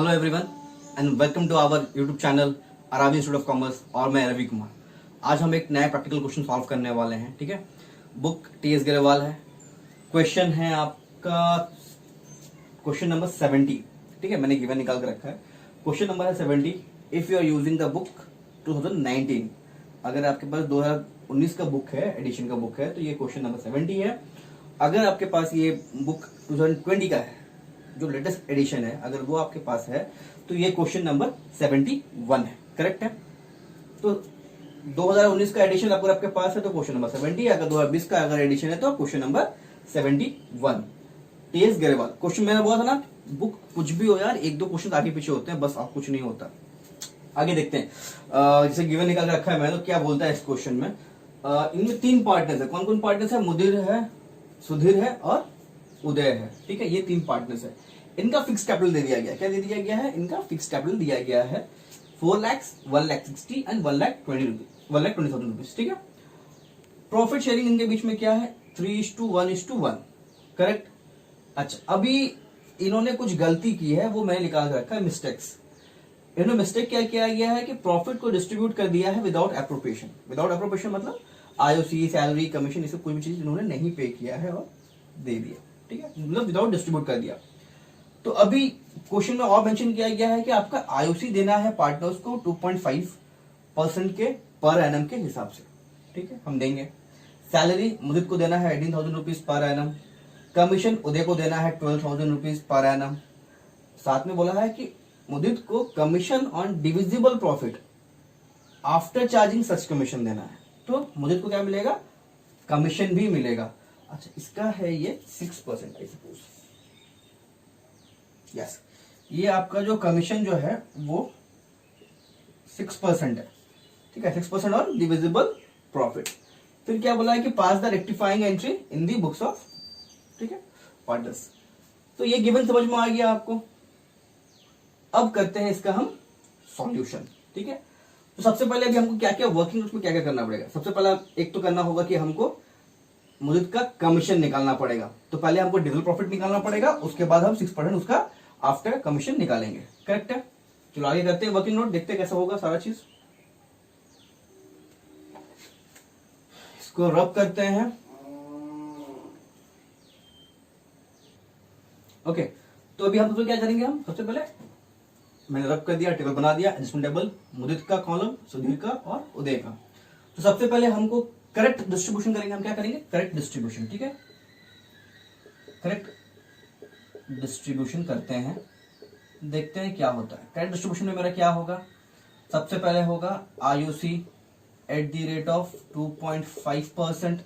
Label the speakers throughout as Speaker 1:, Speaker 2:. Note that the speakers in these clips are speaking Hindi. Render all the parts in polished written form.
Speaker 1: Hello everyone and welcome to our YouTube channel Aravi institute of commerce और मैं रवि कुमार। आज हम एक नया प्रैक्टिकल क्वेश्चन सॉल्व करने वाले हैं। ठीक है, बुक टीएस ग्रेवाल है। क्वेश्चन है आपका क्वेश्चन नंबर 70। ठीक है, मैंने गिवन निकाल के रखा है। क्वेश्चन नंबर है 70। If you are using the book 2019, अगर आपके पास 2019 का बुक है, एडिशन का बुक है, तो ये क्वेश्चन नंबर 70 है। अगर आपके पास ये बुक 2020 का है, जो लेटेस्ट एडिशन है, अगर वो आपके पास है तो ये क्वेश्चन नंबर 71 है। करेक्ट है। तो 2019 का एडिशन अगर आपके पास है तो क्वेश्चन नंबर 70 है। अगर 2020 का अगर एडिशन है तो question number 71। TS Grewal question मैंने बोला था ना, बुक कुछ भी हो यार, एक दो क्वेश्चन आगे पीछे होते हैं, बस आप कुछ नहीं होता। आगे देखते हैं। जैसे गिवन निकाल के रखा है मैंने, तो क्या बोलता है इस क्वेश्चन में। इनमें 3 पार्टनर्स है। कौन कौन पार्टनर्स है? मुदिर है, सुधीर है और उदय है। ठीक है, ये 3 पार्टनर्स है। इनका फिक्स कैपिटल दे दिया गया। क्या दे दिया गया है? इनका फिक्स कैपिटल दिया गया है 4 लाख, 1 लाख 60 एंड 1,20,000 रुपीज। ठीक है। प्रॉफिट शेयरिंग इनके बीच में क्या है? 3:1:1। करेक्ट। अच्छा, अभी इन्होंने कुछ गलती की है, वो मैंने निकाल रखा है मिस्टेक्स। इन्होंने मिस्टेक क्या किया गया है कि प्रॉफिट को डिस्ट्रीब्यूट कर दिया है विदाउट एप्रोप्रिएशन। विदाउट एप्रोप्रिएशन मतलब आईओसी, सैलरी, कमीशन, इसे कोई भी चीज इन्होंने नहीं पे किया है और दे दिया। ठीक है, मतलब विदाउट डिस्ट्रीब्यूट कर दिया। तो अभी क्वेश्चन में और मेंशन किया गया है कि आपका आईओसी देना है पार्टनर्स को 2.5% के पर एनम के हिसाब से। ठीक है, हम देंगे। सैलरी मुदित को देना है 18,000 रुपीज पर एनम। कमीशन उदय को देना है 12,000 रुपीज पर एनम। साथ में बोला है कि मुदित को commission on divisible profit after charging such commission देना है। तो मुदित को क्या मिलेगा? कमीशन भी मिलेगा। अच्छा, इसका है ये 6% आई सपोज। यस, ये आपका जो कमीशन जो है वो 6% है। ठीक है, 6% और डिविजिबल प्रॉफिट। फिर क्या बोला है कि pass the rectifying entry in the books of, ठीक है, पार्टनर्स। तो ये गिवन समझ में आ गया आपको। अब करते हैं इसका हम सॉल्यूशन। ठीक है, तो सबसे पहले अभी हमको क्या क्या वर्किंग उसमें क्या क्या करना पड़ेगा। सबसे पहला एक तो करना होगा कि हमको मुदित का कमीशन निकालना पड़ेगा। तो पहले हमको डिविजिबल प्रॉफिट निकालना पड़ेगा, उसके बाद हम 6% उसका आफ्टर कमीशन निकालेंगे। करेक्ट है। चलो आगे करते हैं वर्किंग नोट, देखते हैं कैसा होगा सारा चीज। इसको रब करते हैं। ओके, तो अभी हम क्या करेंगे, हम सबसे पहले मैंने रब कर दिया, टेबल बना दिया, एडजस्टमेंट टेबल, मुदित का कॉलम, सुधीर का और उदय का। तो सबसे पहले हमको करेक्ट डिस्ट्रीब्यूशन करेंगे। हम क्या करेंगे? Correct distribution. ठीक है, करेक्ट डिस्ट्रीब्यूशन करते हैं, देखते हैं क्या होता है। करेक्ट डिस्ट्रीब्यूशन में मेरा क्या होगा? सबसे पहले होगा IOC at the rate of 2.5%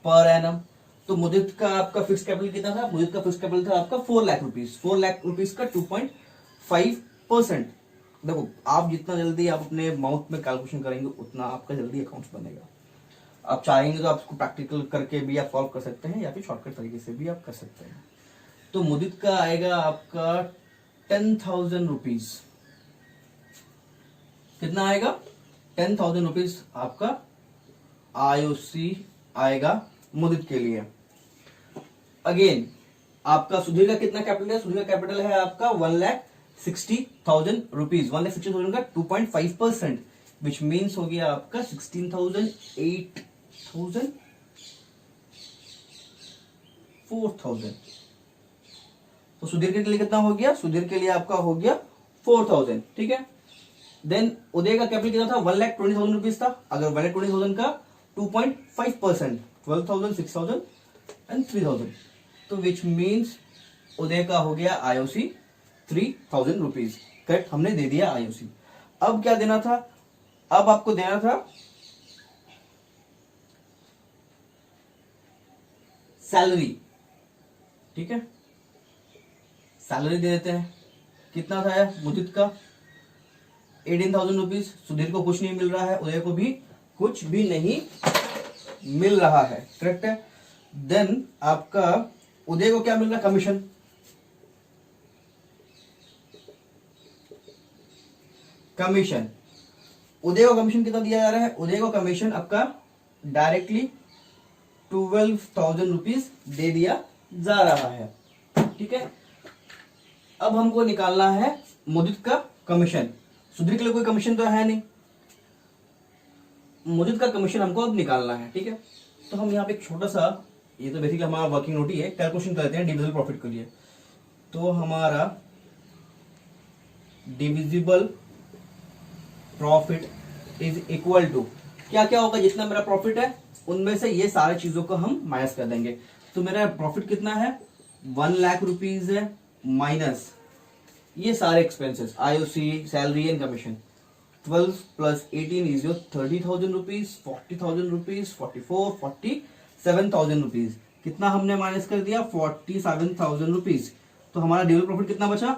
Speaker 1: per annum. तो मुदित का आपका फिक्स कैपिटल कितना था? मुदित का फिक्स कैपिटल था आपका 4 लाख रुपीज। 4 लाख रुपीज का 2.5%। देखो, आप जितना जल्दी आप अपने माउथ में कैलकुलेशन करेंगे उतना आपका जल्दी अकाउंट्स बनेगा। आप चाहेंगे तो आप इसको प्रैक्टिकल करके भी आप सॉल्व कर सकते हैं, या फिर शॉर्टकट तरीके से भी आप कर सकते हैं। तो मुदित का आएगा आपका 10,000 रुपीज। कितना आएगा? 10,000 रुपीज आपका आईओसी आएगा मुदित के लिए। अगेन आपका सुधीर का कितना कैपिटल है? सुधीर का कैपिटल है आपका 1,60,000 रुपीज। 1,60,000 का 2.5%, विच मीन्स हो गया आपका 16,000, 8,000, 4,000। तो सुधीर के लिए कितना हो गया? सुधीर के लिए आपका हो गया 4,000। ठीक है। देन उदय का कैपिटल कितना था? 1,20,000 रुपीज था। अगर 1,20,000 का 2.5%, 12,000, 6,000 एंड 3,000। तो विच मीन्स उदय का हो गया आईओसी 3,000 रुपीज। करेक्ट, हमने दे दिया आईओसी। अब क्या देना था? अब आपको देना था सैलरी। ठीक है, सैलरी दे देते हैं। कितना था यार मुदित का? 18,000 रुपीज। सुधीर को कुछ नहीं मिल रहा है, उदय को भी कुछ भी नहीं मिल रहा है। करेक्ट है। देन आपका उदय को क्या मिल रहा है? कमीशन। कमीशन उदय को कमीशन कितना दिया जा रहा है? उदय को कमीशन आपका डायरेक्टली 12,000 रुपीज दे दिया जा रहा है। ठीक है, अब हमको निकालना है मुदित का कमीशन, सुधीर के लिए कोई कमीशन तो है नहीं, मुदित का कमीशन हमको अब निकालना है, ठीक है। तो हम यहाँ पे एक छोटा सा, ये तो बेसिकली हमारा वर्किंग नोट ही है, कैलकुलेशन करते हैं डिविजिबल प्रॉफिट के लिए। तो हमारा divisible profit is equal to क्या क्या होगा, जितना मेरा प्रॉफिट है उनमें से ये सारी चीजों को हम माइनस कर देंगे। तो मेरा प्रॉफिट कितना है, 1 लाख रुपीज है, माइनस ये सारे expenses, IOC, salary and commission. 12 plus 18 is your 30,000 rupees, 40,000 rupees, 44, 47,000 rupees. कितना हमने माइनस कर दिया, 47,000 रुपीज। तो हमारा डिविजिबल प्रॉफिट कितना बचा,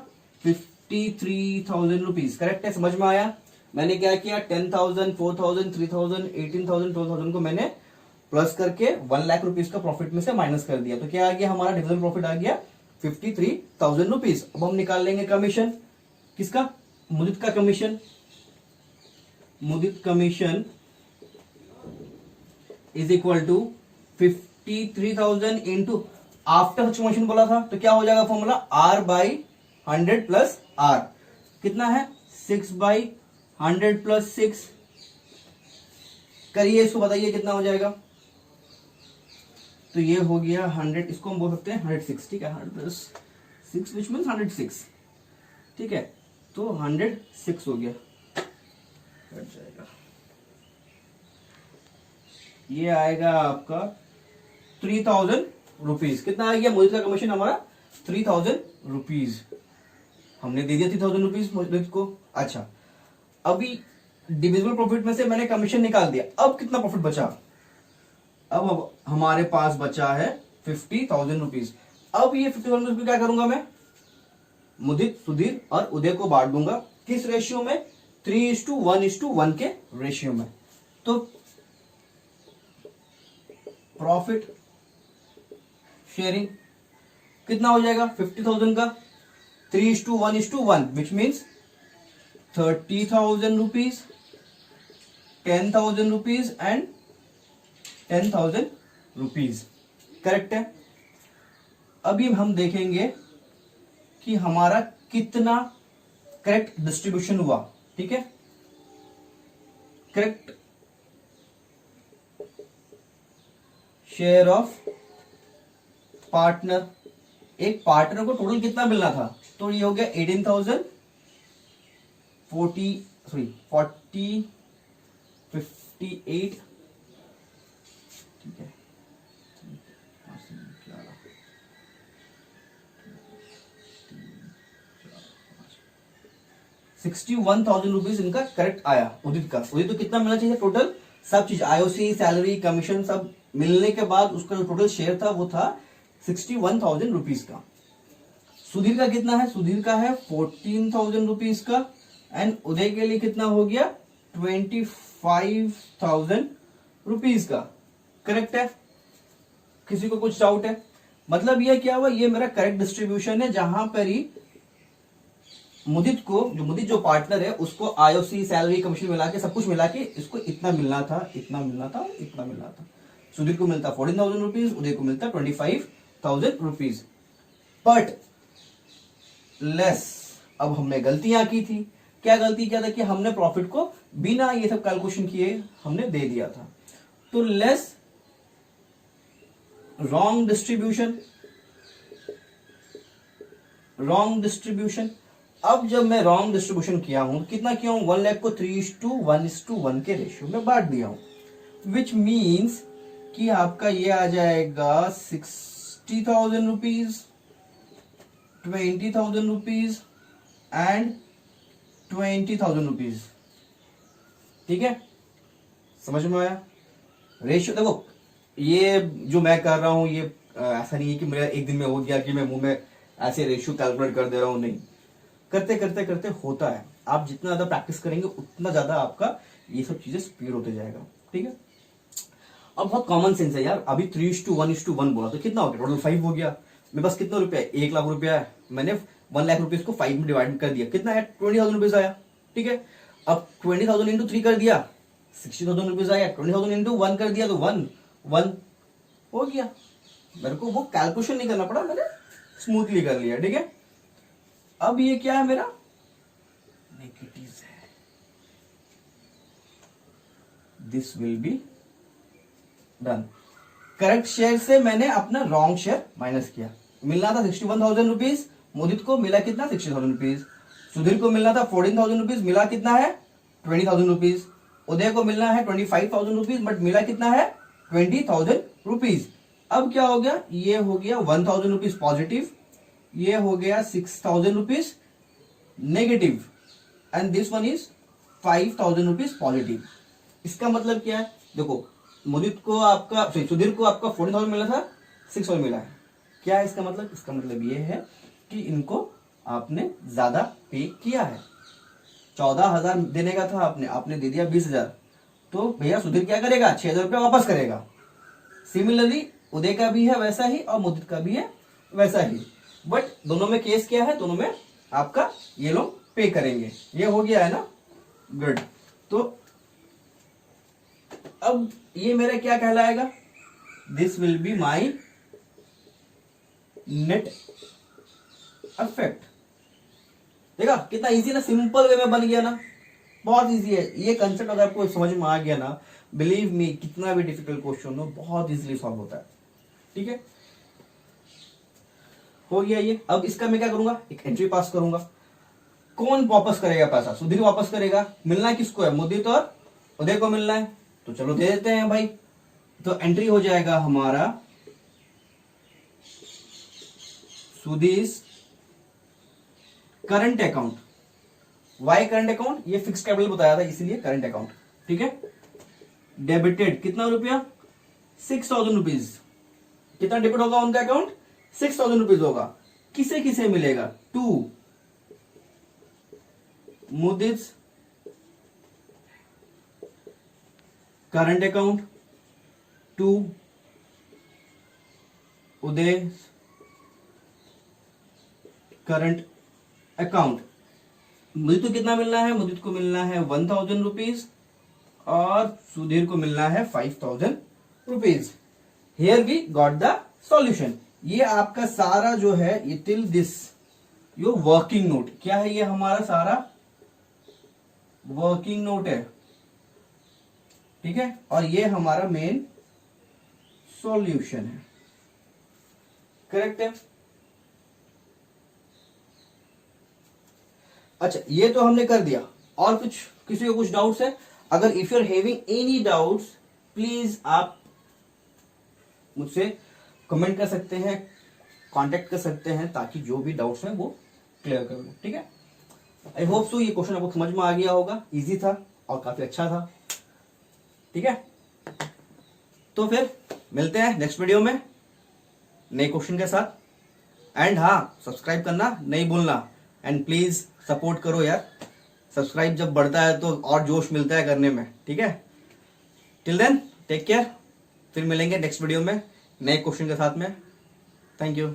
Speaker 1: 53,000 रुपीज। करेक्ट है, समझ में आया। मैंने क्या किया, 10,000, 4,000, 3,000, 18,000, 12,000 को मैंने प्लस करके 1 लाख रुपीज का प्रॉफिट में से माइनस कर दिया। तो क्या आ गया, हमारा डिविजिबल प्रॉफिट आ गया 53,000 रुपीज। अब हम निकाल लेंगे कमीशन, किसका, मुदित का कमीशन। Mudit commission is equal to 53,000 into after subtraction बोला था, तो क्या हो जाएगा formula, R by 100 plus R। कितना है, 6 बाई 100 प्लस 6। करिए इसको, बताइए कितना हो जाएगा। तो ये हो गया 100, इसको हम बोल सकते हैं 106, ठीक है, 100 प्लस 6 विच मीन्स 106, ठीक है। तो 106 हो गया, कट जाएगा। ये आएगा आपका 3,000 रुपीज। कितना आ गया, मुदित का कमीशन हमारा 3,000 रुपीज। हमने दे दिया 3,000 रुपीज मुदित को। अच्छा, अभी डिविजिबल प्रॉफिट में से मैंने कमीशन निकाल दिया, अब कितना प्रॉफिट बचा, अब हमारे पास बचा है 50,000 रुपीज। अब ये 50,000 रुपीज क्या करूंगा मैं, मुदित, सुधीर और उदय को बांट दूंगा। किस रेशियो में, 3:1:1 के रेशियो में। तो प्रॉफिट शेयरिंग कितना हो जाएगा, 50,000 का 3:1:1 which means 30,000 rupees, 10,000 rupees and 10,000 rupees. Correct है। अभी हम देखेंगे कि हमारा कितना करेक्ट डिस्ट्रीब्यूशन हुआ, ठीक है। करेक्ट शेयर ऑफ पार्टनर, एक पार्टनर को टोटल कितना मिलना था, तो ये हो गया 18,000, 40, 58, ठीक है, 61,000 रुपीज इनका करेक्ट आया उदित का। उदित तो कितना मिलना चाहिए टोटल, सब चीज आईओसी, सैलरी, कमीशन सब मिलने के बाद उसका जो टोटल शेयर था वो था 61,000 रुपीज का। सुधीर का कितना है, सुधीर का है 14,000 रुपीज का एंड उदय के लिए कितना हो गया 25,000 रुपीज का। करेक्ट है, किसी को कुछ डाउट है, मतलब ये क्या हुआ, ये मेरा करेक्ट डिस्ट्रीब्यूशन है, जहां पर ही मुदित को, जो मुदित जो पार्टनर है उसको आईओसी, सैलरी, कमीशन मिला के सब कुछ मिला के इसको इतना मिलना था, इतना मिलना था, इतना मिलना था। सुधीर को मिलता 14,000 रुपीज, उदय को मिलता 25,000 रुपीज, बट लेस। अब हमने गलतियां की थी, क्या गलती किया था कि हमने प्रॉफिट को बिना ये सब कैलकुलेशन किए हमने दे दिया था, तो less wrong distribution, wrong distribution. अब जब मैं रॉन्ग डिस्ट्रीब्यूशन किया हूं, कितना किया हूं, 1 लाख को 3:1:1 के रेशियो में बांट दिया हूं, विच मीन्स कि आपका ये आ जाएगा 60,000 रुपीज, 20,000 रुपीज एंड 20,000 रुपीज। ठीक है, समझ में आया। रेशियो देखो, ये जो मैं कर रहा हूं ये ऐसा नहीं है कि मेरा एक दिन में हो गया कि मैं मुंह में ऐसे रेशियो कैलकुलेट कर दे रहा हूं, नहीं, करते करते करते होता है। आप जितना ज्यादा प्रैक्टिस करेंगे उतना ज्यादा आपका ये सब चीजें स्पीड होते जाएगा। ठीक है, अब बहुत कॉमन सेंस है यार, अभी 3:1:1 बोला तो कितना हो गया, टोटल 5 हो गया। मेरे पास कितना रुपया है, 1 लाख रुपया है, मैंने 1 लाख रुपीज को 5 में डिवाइड कर दिया, कितना है 20,000 रुपीज आया। ठीक है, अब 20,000 इंटू 3 कर दिया 60,000 रुपीज आया, 20,000 इंटू 1 कर दिया तो 1 हो गया। मेरे को वो कैलकुलेशन नहीं करना पड़ा, मैंने स्मूथली कर लिया। ठीक है, अब ये क्या है मेरा नेगेटिव है, this will be done. Correct share से मैंने अपना रॉन्ग शेयर माइनस किया। मिलना था 61,000 रुपीज, मोदित को मिला कितना 60,000 रुपीज। सुधीर को मिलना था 14,000 रुपीज, मिला कितना है 20,000 रुपीज। उदय को मिलना है 25,000 रुपीज, बट मिला कितना है 20,000 रुपीज। अब क्या हो गया, ये हो गया 1,000 रुपीज पॉजिटिव, ये हो गया 6,000 rupees negative, and this one is 5,000 rupees positive. इसका मतलब क्या है, देखो मोदित को आपका सुधीर को आपका 14,000 मिला था, 6,000 मिला है। क्या है इसका मतलब, इसका मतलब ये है कि इनको आपने ज्यादा पे किया है। 14,000 देने का था आपने दे दिया 20,000, तो भैया सुधीर क्या करेगा 6,000 रुपया वापस करेगा। सिमिलरली उदय का भी है वैसा ही और मोदित का भी है वैसा ही, बट दोनों में केस क्या है, दोनों में आपका ये लोग पे करेंगे। ये हो गया है ना, गुड। तो अब ये मेरा क्या कहलाएगा, this will be my net effect. देखा कितना इजी ना, सिंपल वे में बन गया ना, बहुत इजी है ये कंसेप्ट। अगर आपको समझ में आ गया ना, बिलीव मी कितना भी डिफिकल्ट क्वेश्चन हो बहुत इजीली सॉल्व होता है। ठीक है, हो गया ये। अब इसका मैं क्या करूंगा, एक एंट्री पास करूंगा। कौन वापस करेगा पैसा, सुधीर वापस करेगा। मिलना किसको है, मोदित और उदय को मिलना है, तो चलो दे देते हैं भाई। तो एंट्री हो जाएगा हमारा Sudhir current account. Why current account, ये फिक्स कैपिटल बताया था इसीलिए करंट अकाउंट। ठीक है, डेबिटेड कितना रुपया 6,000 रुपीज। कितना डेबिट होगा उनका अकाउंट 6,000 रुपीज होगा। किसे किसे मिलेगा, to Modit current account, to Uday current account. Mudit को कितना मिलना है, मुदित को मिलना है 1,000 रुपीज और सुधीर को मिलना है 5,000 rupees. Here we got the solution. ये आपका सारा जो है ये टिल दिस यो वर्किंग नोट, क्या है ये हमारा सारा वर्किंग नोट है। ठीक है, और ये हमारा मेन सॉल्यूशन है। करेक्ट है। अच्छा, ये तो हमने कर दिया। और कुछ किसी को कुछ डाउट्स है, अगर if you are having any doubts please आप मुझसे कमेंट कर सकते हैं, कांटेक्ट कर सकते हैं, ताकि जो भी डाउट्स हैं वो क्लियर कर लूं। ठीक है, आई होप सो ये क्वेश्चन आपको समझ में आ गया होगा, इजी था और काफी अच्छा था। ठीक है, तो फिर मिलते हैं नेक्स्ट वीडियो में नए क्वेश्चन के साथ। एंड हाँ, सब्सक्राइब करना नहीं भूलना, एंड प्लीज सपोर्ट करो यार। सब्सक्राइब जब बढ़ता है तो और जोश मिलता है करने में। ठीक है, टिल देन टेक केयर, फिर मिलेंगे नेक्स्ट वीडियो में नए क्वेश्चन के साथ में। Thank you.